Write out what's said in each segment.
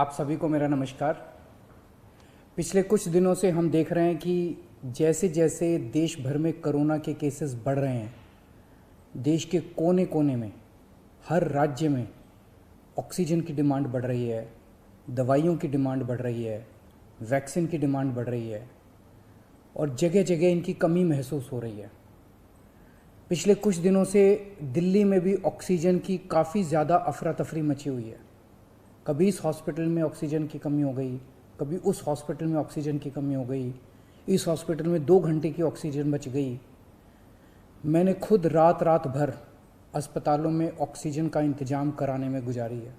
आप सभी को मेरा नमस्कार। पिछले कुछ दिनों से हम देख रहे हैं कि जैसे जैसे देश भर में कोरोना के केसेस बढ़ रहे हैं, देश के कोने कोने में, हर राज्य में ऑक्सीजन की डिमांड बढ़ रही है, दवाइयों की डिमांड बढ़ रही है, वैक्सीन की डिमांड बढ़ रही है और जगह जगह इनकी कमी महसूस हो रही है। पिछले कुछ दिनों से दिल्ली में भी ऑक्सीजन की काफ़ी ज़्यादा अफरा तफरी मची हुई है। कभी इस हॉस्पिटल में ऑक्सीजन की कमी हो गई, कभी उस हॉस्पिटल में ऑक्सीजन की कमी हो गई, इस हॉस्पिटल में 2 घंटे की ऑक्सीजन बच गई। मैंने खुद रात रात भर अस्पतालों में ऑक्सीजन का इंतज़ाम कराने में गुजारी है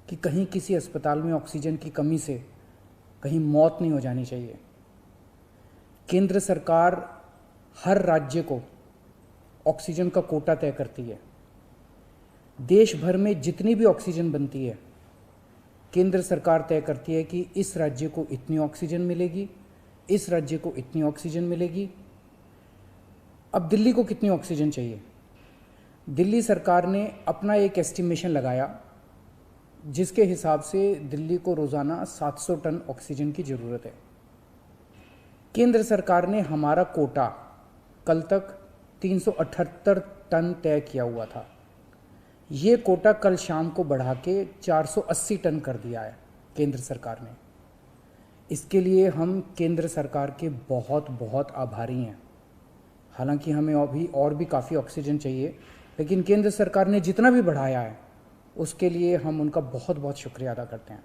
कि कहीं किसी अस्पताल में ऑक्सीजन की कमी से कहीं मौत नहीं हो जानी चाहिए। केंद्र सरकार हर राज्य को ऑक्सीजन का कोटा तय करती है। देश भर में जितनी भी ऑक्सीजन बनती है, केंद्र सरकार तय करती है कि इस राज्य को इतनी ऑक्सीजन मिलेगी, इस राज्य को इतनी ऑक्सीजन मिलेगी। अब दिल्ली को कितनी ऑक्सीजन चाहिए? दिल्ली सरकार ने अपना एक एस्टिमेशन लगाया जिसके हिसाब से दिल्ली को रोज़ाना 700 टन ऑक्सीजन की ज़रूरत है। केंद्र सरकार ने हमारा कोटा कल तक 378 टन तय किया हुआ था। ये कोटा कल शाम को बढ़ा के 480 टन कर दिया है केंद्र सरकार ने। इसके लिए हम केंद्र सरकार के बहुत बहुत आभारी हैं। हालांकि हमें अभी और भी काफ़ी ऑक्सीजन चाहिए, लेकिन केंद्र सरकार ने जितना भी बढ़ाया है उसके लिए हम उनका बहुत बहुत शुक्रिया अदा करते हैं।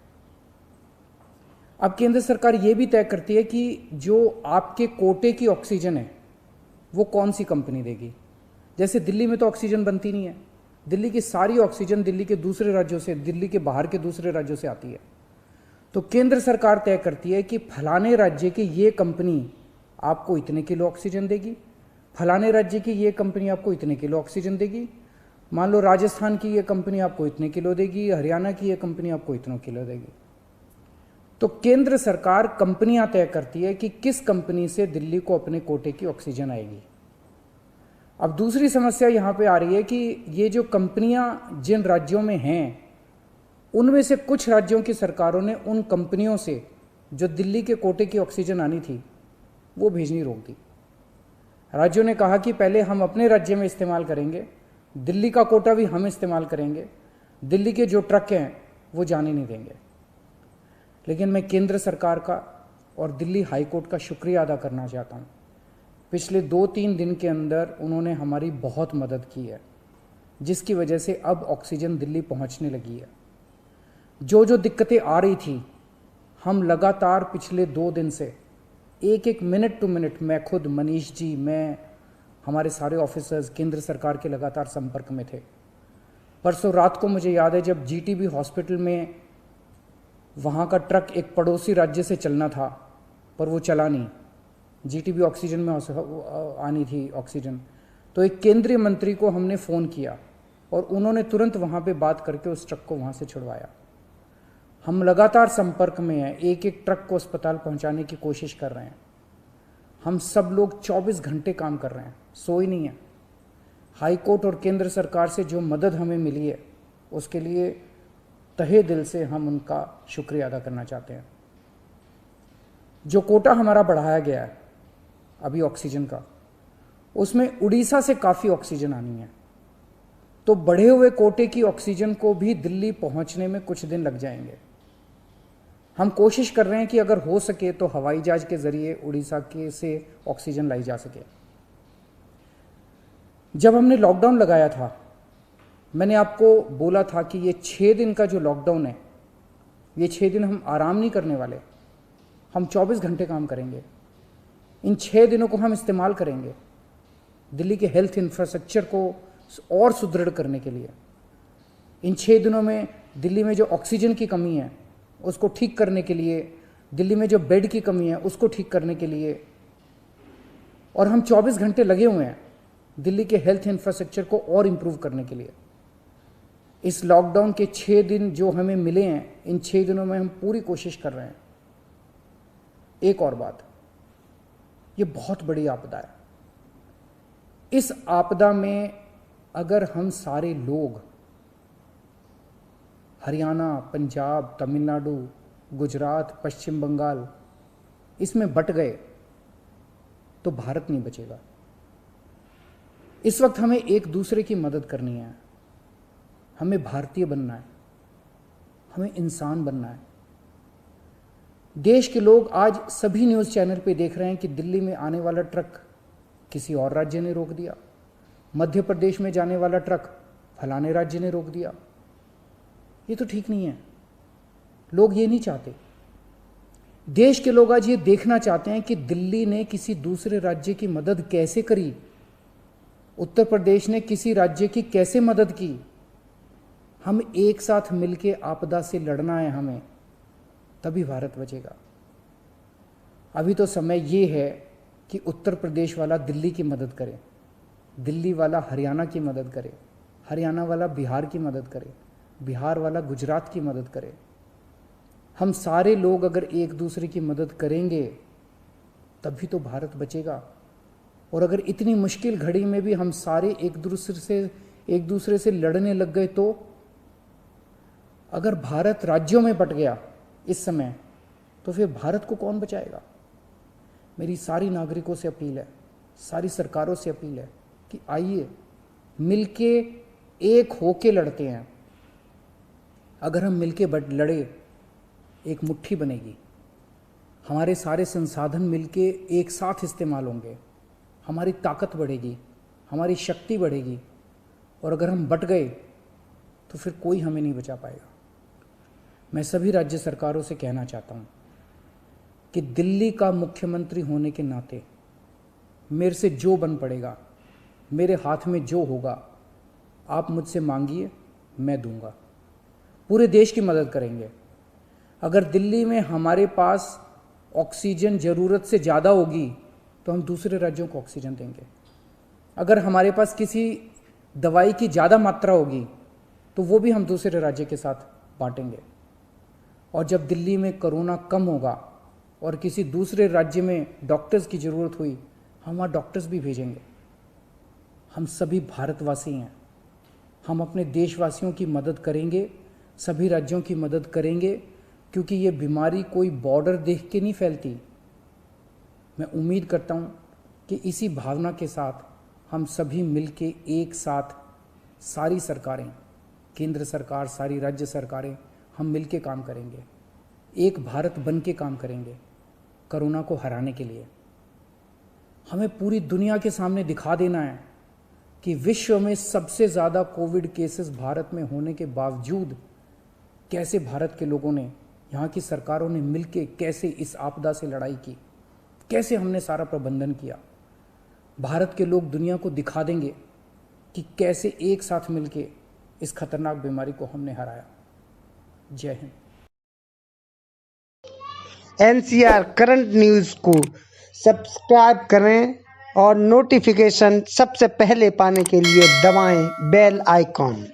अब केंद्र सरकार ये भी तय करती है कि जो आपके कोटे की ऑक्सीजन है वो कौन सी कंपनी देगी। जैसे दिल्ली में तो ऑक्सीजन बनती नहीं है, दिल्ली की सारी ऑक्सीजन दिल्ली के दूसरे राज्यों से, दिल्ली के बाहर के दूसरे राज्यों से आती है। तो केंद्र सरकार तय करती है कि फलाने राज्य की ये कंपनी आपको इतने किलो ऑक्सीजन देगी, फलाने राज्य की ये कंपनी आपको इतने किलो ऑक्सीजन देगी। मान लो राजस्थान की ये कंपनी आपको इतने किलो देगी, हरियाणा की ये कंपनी आपको इतने किलो देगी। तो केंद्र सरकार कंपनियां तय करती है कि किस कंपनी से दिल्ली को अपने कोटे की ऑक्सीजन आएगी। अब दूसरी समस्या यहाँ पे आ रही है कि ये जो कंपनियां जिन राज्यों में हैं, उनमें से कुछ राज्यों की सरकारों ने उन कंपनियों से जो दिल्ली के कोटे की ऑक्सीजन आनी थी वो भेजनी रोक दी। राज्यों ने कहा कि पहले हम अपने राज्य में इस्तेमाल करेंगे, दिल्ली का कोटा भी हम इस्तेमाल करेंगे, दिल्ली के जो ट्रक हैं वो जाने नहीं देंगे। लेकिन मैं केंद्र सरकार का और दिल्ली हाई कोर्ट का शुक्रिया अदा करना चाहता हूँ। पिछले 2-3 दिन के अंदर उन्होंने हमारी बहुत मदद की है, जिसकी वजह से अब ऑक्सीजन दिल्ली पहुँचने लगी है। जो जो दिक्कतें आ रही थी, हम लगातार पिछले 2 दिन से एक एक मिनट टू मिनट, मैं खुद, मनीष जी, मैं, हमारे सारे ऑफिसर्स केंद्र सरकार के लगातार संपर्क में थे। परसों रात को मुझे याद है जब जीटीबी हॉस्पिटल में वहाँ का ट्रक एक पड़ोसी राज्य से चलना था पर वो चला नहीं, जीटीबी ऑक्सीजन में आनी थी ऑक्सीजन, तो एक केंद्रीय मंत्री को हमने फ़ोन किया और उन्होंने तुरंत वहाँ पे बात करके उस ट्रक को वहाँ से छुड़वाया। हम लगातार संपर्क में हैं, एक एक ट्रक को अस्पताल पहुँचाने की कोशिश कर रहे हैं। हम सब लोग 24 घंटे काम कर रहे हैं, सोए नहीं हैं। हाई कोर्ट और केंद्र सरकार से जो मदद हमें मिली है उसके लिए तहे दिल से हम उनका शुक्रिया अदा करना चाहते हैं। जो कोटा हमारा बढ़ाया गया है अभी ऑक्सीजन का, उसमें उड़ीसा से काफ़ी ऑक्सीजन आनी है, तो बढ़े हुए कोटे की ऑक्सीजन को भी दिल्ली पहुंचने में कुछ दिन लग जाएंगे। हम कोशिश कर रहे हैं कि अगर हो सके तो हवाई जहाज के जरिए उड़ीसा के से ऑक्सीजन लाई जा सके। जब हमने लॉकडाउन लगाया था, मैंने आपको बोला था कि ये 6 दिन का जो लॉकडाउन है, ये 6 दिन हम आराम नहीं करने वाले, हम 24 घंटे काम करेंगे। इन 6 दिनों को हम इस्तेमाल करेंगे दिल्ली के हेल्थ इंफ्रास्ट्रक्चर को और सुदृढ़ करने के लिए। इन 6 दिनों में दिल्ली में जो ऑक्सीजन की कमी है उसको ठीक करने के लिए, दिल्ली में जो बेड की कमी है उसको ठीक करने के लिए, और हम 24 घंटे लगे हुए हैं दिल्ली के हेल्थ इंफ्रास्ट्रक्चर को और इम्प्रूव करने के लिए। इस लॉकडाउन के 6 दिन जो हमें मिले हैं, इन 6 दिनों में हम पूरी कोशिश कर रहे हैं। एक और बात, ये बहुत बड़ी आपदा है। इस आपदा में अगर हम सारे लोग हरियाणा, पंजाब, तमिलनाडु, गुजरात, पश्चिम बंगाल इसमें बट गए तो भारत नहीं बचेगा। इस वक्त हमें एक दूसरे की मदद करनी है, हमें भारतीय बनना है, हमें इंसान बनना है। देश के लोग आज सभी न्यूज़ चैनल पे देख रहे हैं कि दिल्ली में आने वाला ट्रक किसी और राज्य ने रोक दिया, मध्य प्रदेश में जाने वाला ट्रक फलाने राज्य ने रोक दिया। ये तो ठीक नहीं है। लोग ये नहीं चाहते। देश के लोग आज ये देखना चाहते हैं कि दिल्ली ने किसी दूसरे राज्य की मदद कैसे करी, उत्तर प्रदेश ने किसी राज्य की कैसे मदद की। हम एक साथ मिलकर आपदा से लड़ना है हमें, तभी भारत बचेगा। अभी तो समय ये है कि उत्तर प्रदेश वाला दिल्ली की मदद करे, दिल्ली वाला हरियाणा की मदद करे, हरियाणा वाला बिहार की मदद करे, बिहार वाला गुजरात की मदद करे। हम सारे लोग अगर एक दूसरे की मदद करेंगे तभी तो भारत बचेगा। और अगर इतनी मुश्किल घड़ी में भी हम सारे एक दूसरे से लड़ने लग गए तो अगर भारत राज्यों में बट गया इस समय तो फिर भारत को कौन बचाएगा। मेरी सारी नागरिकों से अपील है, सारी सरकारों से अपील है कि आइए मिलके एक होके लड़ते हैं। अगर हम मिलके लड़े एक मुट्ठी बनेगी, हमारे सारे संसाधन मिलके एक साथ इस्तेमाल होंगे, हमारी ताकत बढ़ेगी, हमारी शक्ति बढ़ेगी। और अगर हम बट गए तो फिर कोई हमें नहीं बचा पाएगा। मैं सभी राज्य सरकारों से कहना चाहता हूँ कि दिल्ली का मुख्यमंत्री होने के नाते मेरे से जो बन पड़ेगा, मेरे हाथ में जो होगा, आप मुझसे मांगिए, मैं दूंगा। पूरे देश की मदद करेंगे। अगर दिल्ली में हमारे पास ऑक्सीजन ज़रूरत से ज़्यादा होगी तो हम दूसरे राज्यों को ऑक्सीजन देंगे। अगर हमारे पास किसी दवाई की ज़्यादा मात्रा होगी तो वो भी हम दूसरे राज्य के साथ बांटेंगे। और जब दिल्ली में कोरोना कम होगा और किसी दूसरे राज्य में डॉक्टर्स की ज़रूरत हुई, हम वहाँ डॉक्टर्स भी भेजेंगे। हम सभी भारतवासी हैं, हम अपने देशवासियों की मदद करेंगे, सभी राज्यों की मदद करेंगे, क्योंकि ये बीमारी कोई बॉर्डर देख के नहीं फैलती। मैं उम्मीद करता हूँ कि इसी भावना के साथ हम सभी मिलके एक साथ, सारी सरकारें, केंद्र सरकार, सारी राज्य सरकारें, हम मिलके काम करेंगे, एक भारत बन के काम करेंगे कोरोना को हराने के लिए। हमें पूरी दुनिया के सामने दिखा देना है कि विश्व में सबसे ज़्यादा कोविड केसेस भारत में होने के बावजूद कैसे भारत के लोगों ने, यहाँ की सरकारों ने मिलके कैसे इस आपदा से लड़ाई की, कैसे हमने सारा प्रबंधन किया। भारत के लोग दुनिया को दिखा देंगे कि कैसे एक साथ मिलके इस खतरनाक बीमारी को हमने हराया। जय हिंद। NCR करंट न्यूज़ को सब्सक्राइब करें और नोटिफिकेशन सबसे पहले पाने के लिए दबाएं बेल आइकॉन।